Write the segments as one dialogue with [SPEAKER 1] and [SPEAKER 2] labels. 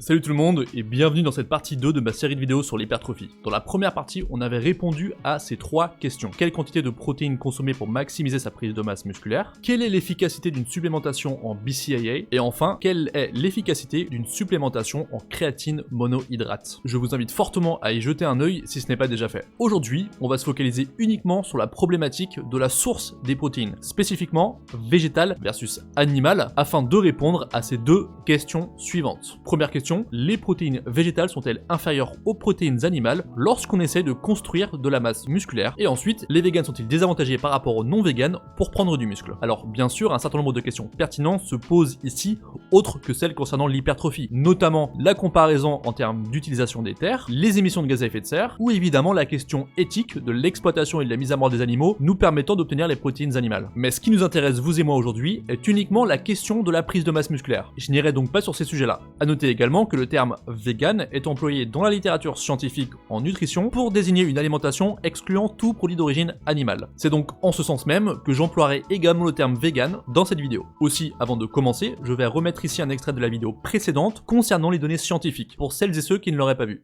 [SPEAKER 1] Salut tout le monde et bienvenue dans cette partie 2 de ma série de vidéos sur l'hypertrophie. Dans la première partie, on avait répondu à ces 3 questions. Quelle quantité de protéines consommer pour maximiser sa prise de masse musculaire? Quelle est l'efficacité d'une supplémentation en BCAA? Et enfin, quelle est l'efficacité d'une supplémentation en créatine monohydrate? Je vous invite fortement à y jeter un œil si ce n'est pas déjà fait. Aujourd'hui, on va se focaliser uniquement sur la problématique de la source des protéines, spécifiquement végétale versus animale, afin de répondre à ces 2 questions suivantes. Première question. Les protéines végétales sont-elles inférieures aux protéines animales lorsqu'on essaie de construire de la masse musculaire? Et ensuite, les végans sont-ils désavantagés par rapport aux non-végans pour prendre du muscle? Alors bien sûr, un certain nombre de questions pertinentes se posent ici, autres que celles concernant l'hypertrophie, notamment la comparaison en termes d'utilisation des terres, les émissions de gaz à effet de serre, ou évidemment la question éthique de l'exploitation et de la mise à mort des animaux nous permettant d'obtenir les protéines animales. Mais ce qui nous intéresse vous et moi aujourd'hui est uniquement la question de la prise de masse musculaire. Je n'irai donc pas sur ces sujets-là. À noter également que le terme vegan est employé dans la littérature scientifique en nutrition pour désigner une alimentation excluant tout produit d'origine animale. C'est donc en ce sens même que j'emploierai également le terme vegan dans cette vidéo. Aussi, avant de commencer, je vais remettre ici un extrait de la vidéo précédente concernant les données scientifiques, pour celles et ceux qui ne l'auraient pas vu.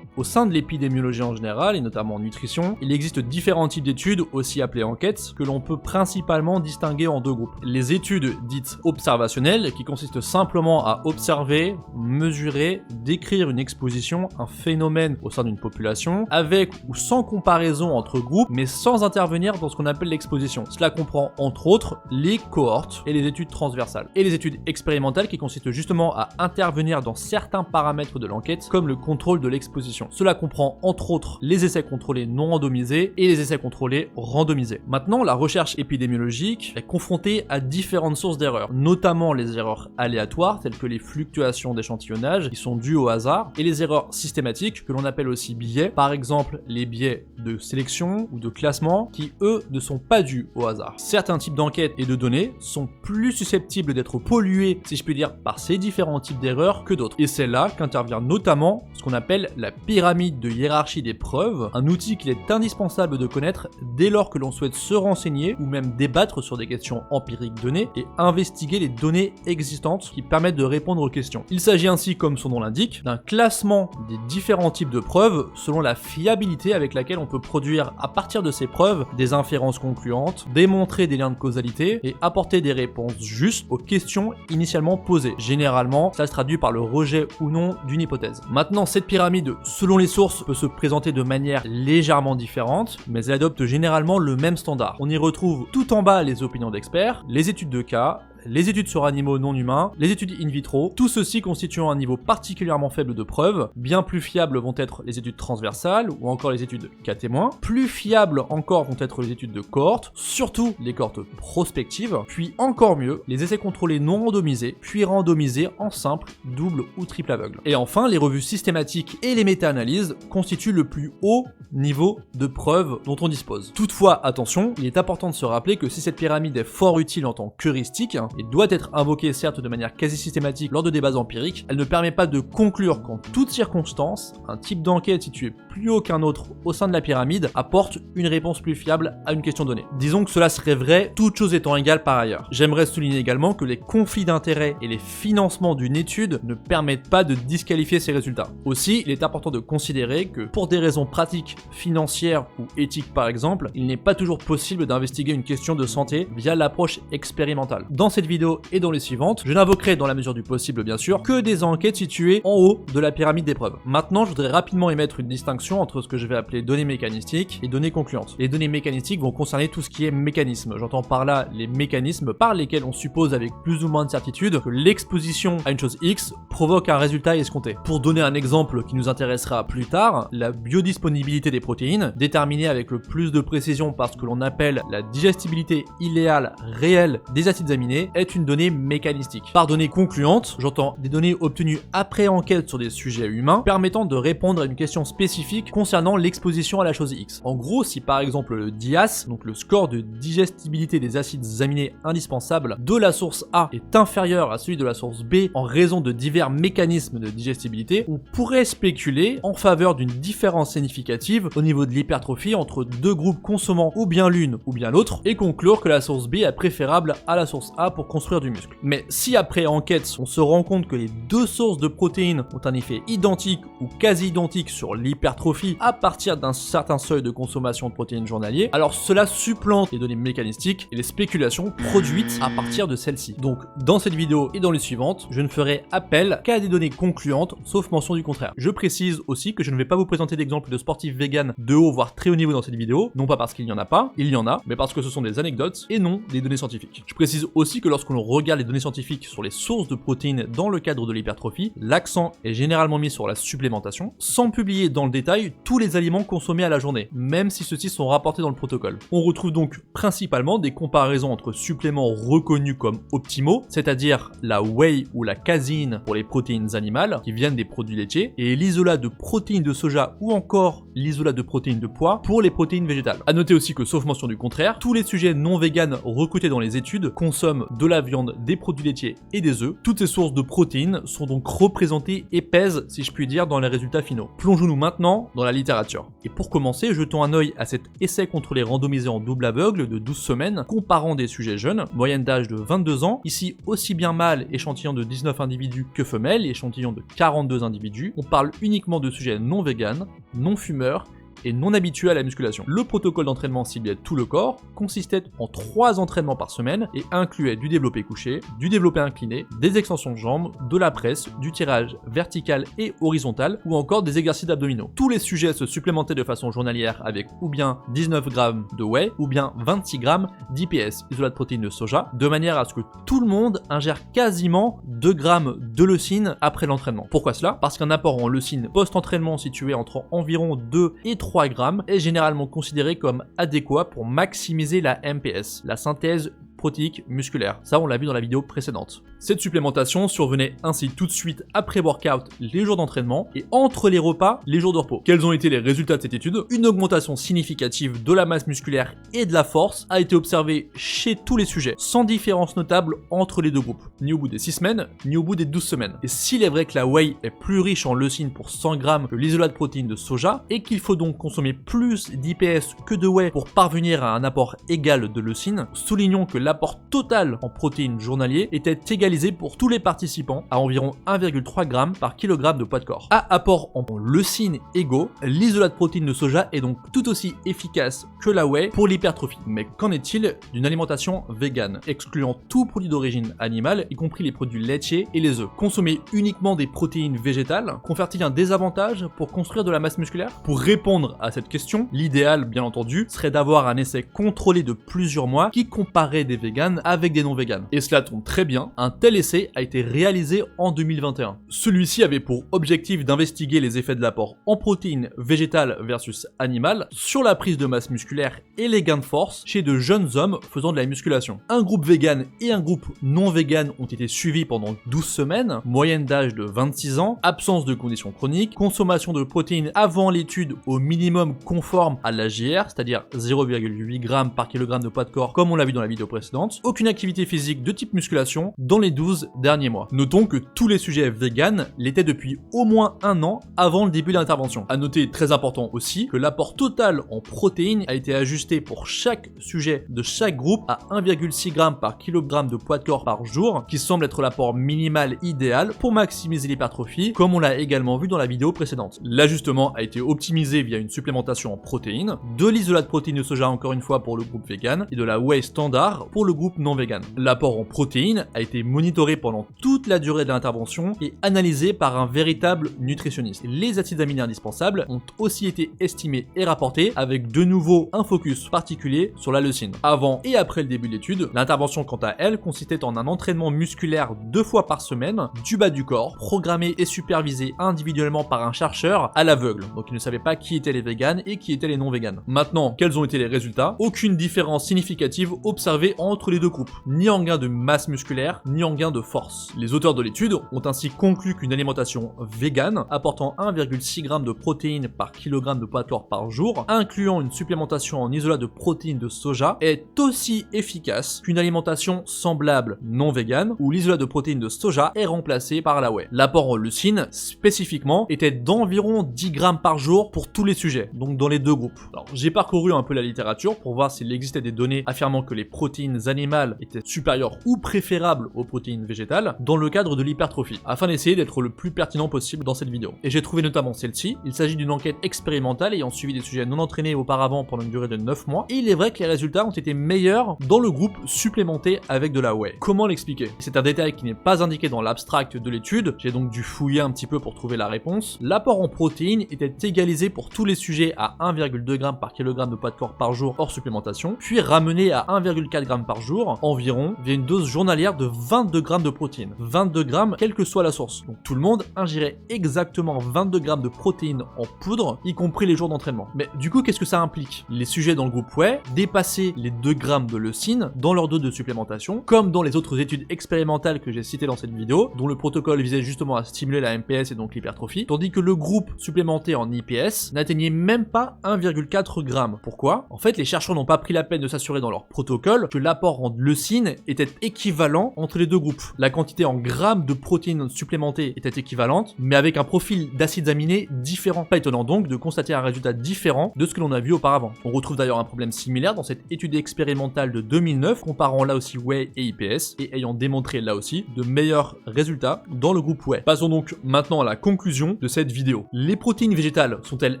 [SPEAKER 1] Au sein de l'épidémiologie en général, et notamment en nutrition, il existe différents types d'études, aussi appelées enquêtes, que l'on peut principalement distinguer en 2 groupes. Les études dites observationnelles, qui consistent simplement à observer, mesurer, décrire une exposition, un phénomène au sein d'une population, avec ou sans comparaison entre groupes, mais sans intervenir dans ce qu'on appelle l'exposition. Cela comprend entre autres les cohortes et les études transversales. Et les études expérimentales qui consistent justement à intervenir dans certains paramètres de l'enquête, comme le contrôle de l'exposition. Cela comprend entre autres les essais contrôlés non randomisés et les essais contrôlés randomisés. Maintenant, la recherche épidémiologique est confrontée à différentes sources d'erreurs, notamment les erreurs aléatoires telles que les fluctuations d'échantillonnage qui sont dues au hasard et les erreurs systématiques que l'on appelle aussi biais, par exemple les biais de sélection ou de classement qui eux ne sont pas dus au hasard. Certains types d'enquêtes et de données sont plus susceptibles d'être pollués, si je puis dire, par ces différents types d'erreurs que d'autres. Et c'est là qu'intervient notamment ce qu'on appelle la pyramide de hiérarchie des preuves, un outil qu'il est indispensable de connaître dès lors que l'on souhaite se renseigner ou même débattre sur des questions empiriques données et investiguer les données existantes qui permettent de répondre aux questions. Il s'agit ainsi, comme son nom l'indique, d'un classement des différents types de preuves selon la fiabilité avec laquelle on peut produire à partir de ces preuves des inférences concluantes, démontrer des liens de causalité et apporter des réponses justes aux questions initialement posées. Généralement, ça se traduit par le rejet ou non d'une hypothèse. Maintenant, cette pyramide, selon les sources, peut se présenter de manière légèrement différente, mais elle adopte généralement le même standard. On y retrouve tout en bas les opinions d'experts, les études de cas, les études sur animaux non humains, les études in vitro, tout ceci constituant un niveau particulièrement faible de preuves. Bien plus fiables vont être les études transversales ou encore les études cas témoins. Plus fiables encore vont être les études de cohorte, surtout les cohortes prospectives, puis encore mieux, les essais contrôlés non randomisés, puis randomisés en simple, double ou triple aveugle. Et enfin, les revues systématiques et les méta-analyses constituent le plus haut niveau de preuves dont on dispose. Toutefois, attention, il est important de se rappeler que si cette pyramide est fort utile en tant qu'heuristique, et doit être invoquée certes de manière quasi systématique lors de débats empiriques, elle ne permet pas de conclure qu'en toute circonstance, un type d'enquête situé plus haut qu'un autre au sein de la pyramide apporte une réponse plus fiable à une question donnée. Disons que cela serait vrai, toutes choses étant égales par ailleurs. J'aimerais souligner également que les conflits d'intérêts et les financements d'une étude ne permettent pas de disqualifier ces résultats. Aussi, il est important de considérer que pour des raisons pratiques, financières ou éthiques par exemple, il n'est pas toujours possible d'investiguer une question de santé via l'approche expérimentale. Dans cette vidéo et dans les suivantes, je n'invoquerai dans la mesure du possible bien sûr que des enquêtes situées en haut de la pyramide des preuves. Maintenant, je voudrais rapidement émettre une distinction entre ce que je vais appeler données mécanistiques et données concluantes. Les données mécanistiques vont concerner tout ce qui est mécanisme. J'entends par là les mécanismes par lesquels on suppose avec plus ou moins de certitude que l'exposition à une chose X provoque un résultat escompté. Pour donner un exemple qui nous intéressera plus tard, la biodisponibilité des protéines, déterminée avec le plus de précision par ce que l'on appelle la digestibilité idéale réelle des acides aminés, est une donnée mécanistique. Par données concluantes, j'entends des données obtenues après enquête sur des sujets humains permettant de répondre à une question spécifique concernant l'exposition à la chose X. En gros, si par exemple le DIAS, donc le score de digestibilité des acides aminés indispensables de la source A est inférieur à celui de la source B en raison de divers mécanismes de digestibilité, on pourrait spéculer en faveur d'une différence significative au niveau de l'hypertrophie entre deux groupes consommant ou bien l'une ou bien l'autre et conclure que la source B est préférable à la source A pour construire du muscle. Mais si après enquête, on se rend compte que les deux sources de protéines ont un effet identique ou quasi identique sur l'hypertrophie à partir d'un certain seuil de consommation de protéines journalier, alors cela supplante les données mécanistiques et les spéculations produites à partir de celles-ci. Donc dans cette vidéo et dans les suivantes, je ne ferai appel qu'à des données concluantes, sauf mention du contraire. Je précise aussi que je ne vais pas vous présenter d'exemples de sportifs véganes de haut voire très haut niveau dans cette vidéo, non pas parce qu'il n'y en a pas, il y en a, mais parce que ce sont des anecdotes et non des données scientifiques. Je précise aussi que lorsque l'on regarde les données scientifiques sur les sources de protéines dans le cadre de l'hypertrophie, l'accent est généralement mis sur la supplémentation, sans publier dans le détail tous les aliments consommés à la journée, même si ceux-ci sont rapportés dans le protocole. On retrouve donc principalement des comparaisons entre suppléments reconnus comme optimaux, c'est-à-dire la whey ou la caséine pour les protéines animales qui viennent des produits laitiers, et l'isolat de protéines de soja ou encore l'isolat de protéines de pois pour les protéines végétales. A noter aussi que, sauf mention du contraire, tous les sujets non véganes recrutés dans les études consomment de la viande, des produits laitiers et des œufs. Toutes ces sources de protéines sont donc représentées et pèsent, si je puis dire, dans les résultats finaux. Plongeons-nous maintenant dans la littérature. Et pour commencer, jetons un œil à cet essai contrôlé randomisé en double aveugle de 12 semaines, comparant des sujets jeunes, moyenne d'âge de 22 ans, ici aussi bien mâles, échantillon de 19 individus, que femelles, échantillon de 42 individus. On parle uniquement de sujets non véganes, non fumeurs, et non habitué à la musculation. Le protocole d'entraînement ciblait tout le corps, consistait en 3 entraînements par semaine et incluait du développé couché, du développé incliné, des extensions de jambes, de la presse, du tirage vertical et horizontal ou encore des exercices d'abdominaux. Tous les sujets se supplémentaient de façon journalière avec ou bien 19 grammes de whey ou bien 26 grammes d'IPS, isolat de protéines de soja, de manière à ce que tout le monde ingère quasiment 2 grammes de leucine après l'entraînement. Pourquoi cela? Parce qu'un apport en leucine post-entraînement situé entre environ 2 et 3 grammes est généralement considéré comme adéquat pour maximiser la MPS, la synthèse protéique musculaire. Ça, on l'a vu dans la vidéo précédente. Cette supplémentation survenait ainsi tout de suite après workout les jours d'entraînement et entre les repas les jours de repos. Quels ont été les résultats de cette étude? Une augmentation significative de la masse musculaire et de la force a été observée chez tous les sujets, sans différence notable entre les deux groupes, ni au bout des 6 semaines, ni au bout des 12 semaines. Et s'il est vrai que la whey est plus riche en leucine pour 100 grammes que l'isolat de protéines de soja, et qu'il faut donc consommer plus d'IPS que de whey pour parvenir à un apport égal de leucine, soulignons que l'apport total en protéines journalier était égalisé pour tous les participants à environ 1,3 g par kilogramme de poids de corps. À apport en leucine égaux, l'isolat de protéines de soja est donc tout aussi efficace que la whey pour l'hypertrophie. Mais qu'en est-il d'une alimentation végane, excluant tout produit d'origine animale, y compris les produits laitiers et les œufs? Consommer uniquement des protéines végétales confère-t-il un désavantage pour construire de la masse musculaire? Pour répondre à cette question, l'idéal, bien entendu, serait d'avoir un essai contrôlé de plusieurs mois qui comparait des véganes avec des non-véganes. Et cela tombe très bien, un tel essai a été réalisé en 2021. Celui-ci avait pour objectif d'investiguer les effets de l'apport en protéines végétales versus animales sur la prise de masse musculaire et les gains de force chez de jeunes hommes faisant de la musculation. Un groupe vegan et un groupe non vegan ont été suivis pendant 12 semaines, moyenne d'âge de 26 ans, absence de conditions chroniques, consommation de protéines avant l'étude au minimum conforme à l'AGR, c'est-à-dire 0,8 g par kilogramme de poids de corps comme on l'a vu dans la vidéo précédente, aucune activité physique de type musculation dans les 12 derniers mois. Notons que tous les sujets véganes l'étaient depuis au moins 1 an avant le début de l'intervention. A noter, très important aussi, que l'apport total en protéines a été ajusté pour chaque sujet de chaque groupe à 1,6 g par kilogramme de poids de corps par jour, qui semble être l'apport minimal idéal pour maximiser l'hypertrophie, comme on l'a également vu dans la vidéo précédente. L'ajustement a été optimisé via une supplémentation en protéines, de l'isolat de protéines de soja encore une fois pour le groupe vegan, et de la whey standard pour le groupe non vegan. L'apport en protéines a été monitoré pendant toute la durée de l'intervention et analysé par un véritable nutritionniste. Les acides aminés indispensables ont aussi été estimés et rapportés avec de nouveau un focus particulier sur la leucine. Avant et après le début de l'étude, l'intervention quant à elle consistait en un entraînement musculaire 2 fois par semaine du bas du corps, programmé et supervisé individuellement par un chercheur à l'aveugle. Donc il ne savait pas qui étaient les véganes et qui étaient les non véganes. Maintenant, quels ont été les résultats? Aucune différence significative observée entre les deux groupes, ni en gain de masse musculaire, ni en gain de force. Les auteurs de l'étude ont ainsi conclu qu'une alimentation végane apportant 1,6 g de protéines par kilogramme de poids de corps par jour, incluant une supplémentation en isolat de protéines de soja, est aussi efficace qu'une alimentation semblable non végane où l'isolat de protéines de soja est remplacé par la whey. L'apport en leucine, spécifiquement, était d'environ 10 grammes par jour pour tous les sujets, donc dans les deux groupes. Alors, j'ai parcouru un peu la littérature pour voir s'il existait des données affirmant que les protéines animales étaient supérieures ou préférables aux protéines végétales dans le cadre de l'hypertrophie, afin d'essayer d'être le plus pertinent possible dans cette vidéo. Et j'ai trouvé notamment celle-ci. Il s'agit d'une enquête expérimentale ayant suivi des sujets non entraînés auparavant pendant une durée de 9 mois, et il est vrai que les résultats ont été meilleurs dans le groupe supplémenté avec de la whey. Comment l'expliquer? C'est un détail qui n'est pas indiqué dans l'abstract de l'étude, j'ai donc dû fouiller un petit peu pour trouver la réponse. L'apport en protéines était égalisé pour tous les sujets à 1,2 g par kilogramme de poids de corps par jour hors supplémentation, puis ramené à 1,4 g par jour environ via une dose journalière de 22 g de protéines. 22 g quelle que soit la source. Donc tout le monde ingérait exactement 22 g de protéines en poudre, y compris les jours d'entraînement. Mais du coup, qu'est-ce que ça implique? Les sujets dans le groupe whey dépassaient les 2 g de leucine dans leur dose de supplémentation, comme dans les autres études expérimentales que j'ai citées dans cette vidéo, dont le protocole visait justement à stimuler la MPS et donc l'hypertrophie, tandis que le groupe supplémenté en IPS n'atteignait même pas 1,4 g. Pourquoi? En fait, les chercheurs n'ont pas pris la peine de s'assurer dans leur protocole que l'apport en leucine était équivalent entre les deux groupes. La quantité en grammes de protéines supplémentées était équivalente, mais avec un profil d'acides aminés différent. Pas étonnant donc de constater un résultat différent de ce que l'on a vu auparavant. On retrouve d'ailleurs un problème similaire dans cette étude expérimentale de 2009, comparant là aussi whey et IPS, et ayant démontré là aussi de meilleurs résultats dans le groupe whey. Passons donc maintenant à la conclusion de cette vidéo. Les protéines végétales sont-elles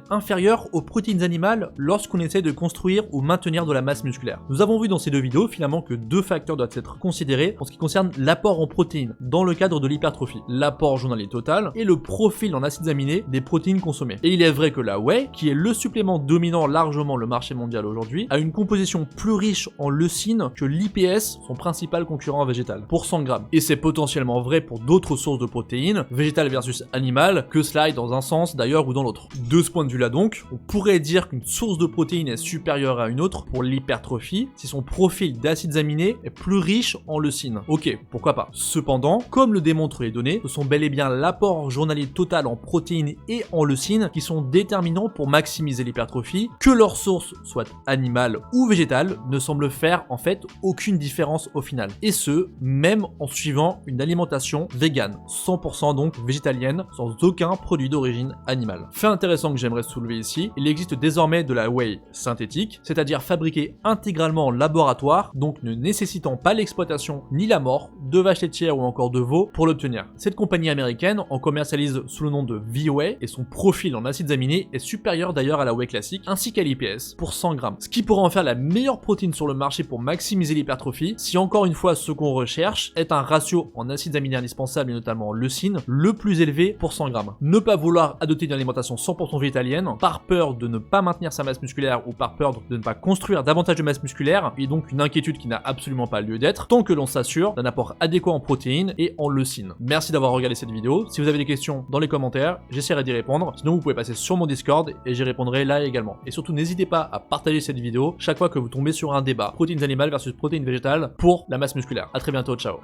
[SPEAKER 1] inférieures aux protéines animales lorsqu'on essaie de construire ou maintenir de la masse musculaire? Nous avons vu dans ces deux vidéos finalement que deux facteurs doivent être considérés en ce qui concerne l'apport en protéines dans le cadre de l'hypertrophie. L'apport journalier total et le profil en acides aminés des protéines consommées. Et il est vrai que la whey, qui est le supplément dominant largement le marché mondial aujourd'hui, a une composition plus riche en leucine que l'IPS, son principal concurrent végétal, pour 100 g. Et c'est potentiellement vrai pour d'autres sources de protéines, végétales versus animales, que cela aille dans un sens d'ailleurs ou dans l'autre. De ce point de vue-là donc, on pourrait dire qu'une source de protéines est supérieure à une autre pour l'hypertrophie si son profil d'acides aminés est plus riche en leucine. Ok, pourquoi pas. Cependant, comme le démontrent les données, ce sont bel et bien l'apport journalier total en protéines et en leucine qui sont déterminants pour maximiser l'hypertrophie, que leur source soit animale ou végétale ne semble faire en fait aucune différence au final. Et ce, même en suivant une alimentation végane, 100% donc végétalienne, sans aucun produit d'origine animale. Fait intéressant que j'aimerais soulever ici, il existe désormais de la whey synthétique, c'est-à-dire fabriquée intégralement en laboratoire, donc ne nécessitant pas l'exploitation ni la mort de vaches laitières ou encore de veaux pour l'obtenir. Cette compagnie américaine en commercialise sous le nom de V-Whey et son profil en acides aminés est supérieur d'ailleurs à la whey classique ainsi qu'à l'IPS pour 100 g, ce qui pourrait en faire la meilleure protéine sur le marché pour maximiser l'hypertrophie si encore une fois ce qu'on recherche est un ratio en acides aminés indispensables et notamment en leucine le plus élevé pour 100 g. Ne pas vouloir adopter une alimentation 100% végétalienne par peur de ne pas maintenir sa masse musculaire ou par peur de ne pas construire davantage de masse musculaire est donc une inquiétude qui n'a absolument pas lieu d'être tant que l'on s'assure d'un apport adéquat en protéines et en leucine. Merci d'avoir regardé cette vidéo. Si vous avez des questions dans les commentaires, j'essaierai d'y répondre. Sinon vous pouvez passer sur mon Discord et j'y répondrai là également. Et surtout n'hésitez pas à partager cette vidéo chaque fois que vous tombez sur un débat protéines animales versus protéines végétales pour la masse musculaire. A très bientôt, ciao.